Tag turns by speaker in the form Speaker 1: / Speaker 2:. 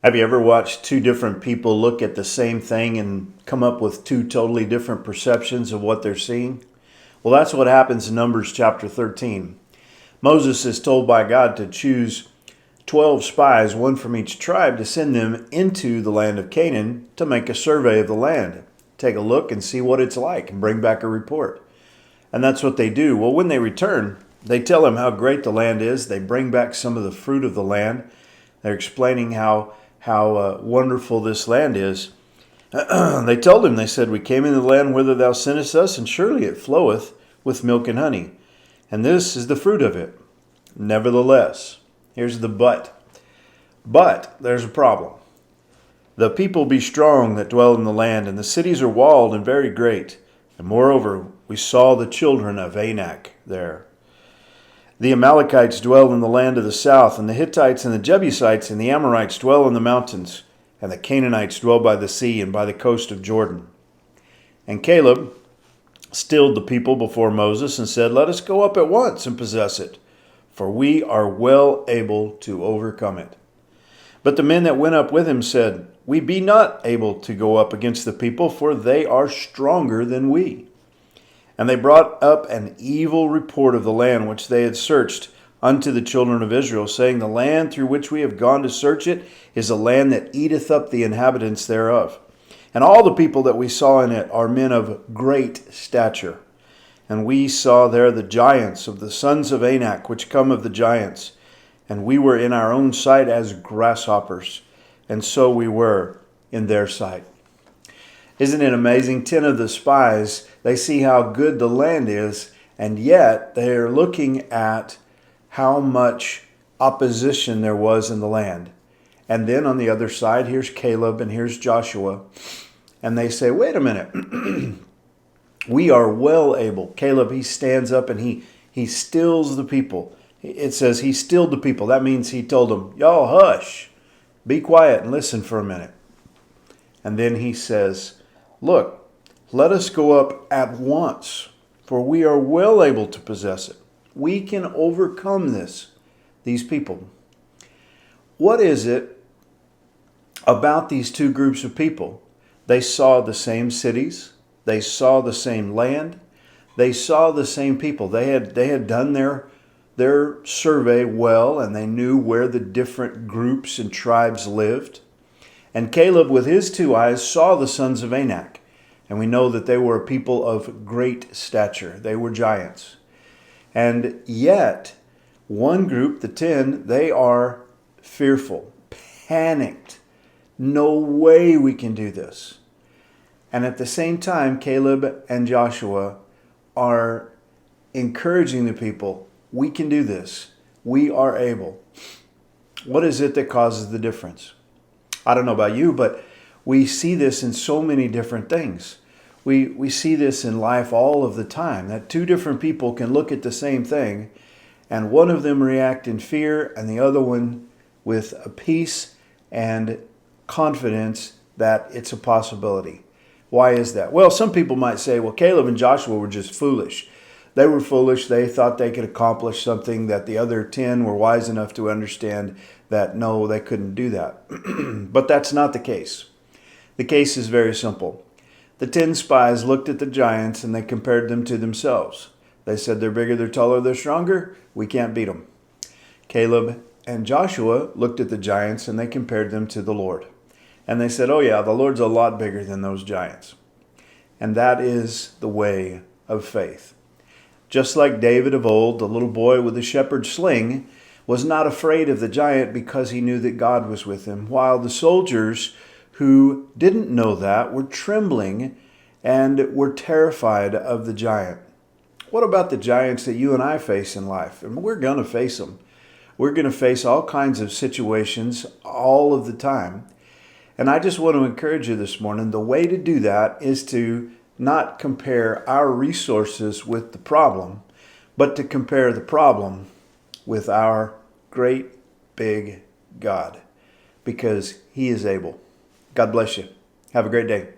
Speaker 1: Have you ever watched two different people look at the same thing and come up with two totally different perceptions of what they're seeing? Well, that's what happens in Numbers chapter 13. Moses is told by God to choose 12 spies, one from each tribe, to send them into the land of Canaan to make a survey of the land. Take a look and see what it's like and bring back a report. And that's what they do. Well, when they return, they tell him how great the land is. They bring back some of the fruit of the land. They're explaining how wonderful this land is. They told him, they said, "We came into the land whither thou sentest us, and surely it floweth with milk and honey. And this is the fruit of it. Nevertheless," here's the but. But there's a problem. "The people be strong that dwell in the land, and the cities are walled and very great. And moreover, we saw the children of Anak there. The Amalekites dwell in the land of the south, and the Hittites and the Jebusites and the Amorites dwell in the mountains, and the Canaanites dwell by the sea and by the coast of Jordan." And Caleb stilled the people before Moses and said, "Let us go up at once and possess it, for we are well able to overcome it." But the men that went up with him said, "We be not able to go up against the people, for they are stronger than we." And they brought up an evil report of the land which they had searched unto the children of Israel, saying, "The land through which we have gone to search it is a land that eateth up the inhabitants thereof. And all the people that we saw in it are men of great stature. And we saw there the giants of the sons of Anak, which come of the giants. And we were in our own sight as grasshoppers, and so we were in their sight." Isn't it amazing? 10 of the spies, they see how good the land is, and yet they are looking at how much opposition there was in the land. And then on the other side, here's Caleb and here's Joshua. And they say, wait a minute, we are well able. Caleb, he stands up and he stills the people. It says he stilled the people. That means he told them, y'all hush, be quiet and listen for a minute. And then he says, look, let us go up at once, for we are well able to possess it. We can overcome these people. What is it about these two groups of people? They saw the same cities. They saw the same land. They saw the same people. They had done their survey well, and they knew where the different groups and tribes lived. And Caleb, with his two eyes, saw the sons of Anak. And we know that they were a people of great stature. They were giants. And yet, one group, the 10, they are fearful, panicked. No way we can do this. And at the same time, Caleb and Joshua are encouraging the people, we can do this. We are able. What is it that causes the difference? I don't know about you, but we see this in so many different things. We see this in life all of the time, that two different people can look at the same thing, and one of them react in fear, and the other one with a peace and confidence that it's a possibility. Why is that? Well, some people might say, well, Caleb and Joshua were just foolish. They were foolish. They thought they could accomplish something that the other 10 were wise enough to understand that no, they couldn't do that. But that's not the case. The case is very simple. The 10 spies looked at the giants and they compared them to themselves. They said, they're bigger, they're taller, they're stronger. We can't beat them. Caleb and Joshua looked at the giants and they compared them to the Lord. And they said, oh yeah, the Lord's a lot bigger than those giants. And that is the way of faith. Just like David of old, the little boy with the shepherd's sling was not afraid of the giant because he knew that God was with him, while the soldiers who didn't know that were trembling and were terrified of the giant. What about the giants that you and I face in life? And we're going to face them. We're going to face all kinds of situations all of the time. And I just want to encourage you this morning, the way to do that is to not compare our resources with the problem, but to compare the problem with our great big God, because He is able. God bless you. Have a great day.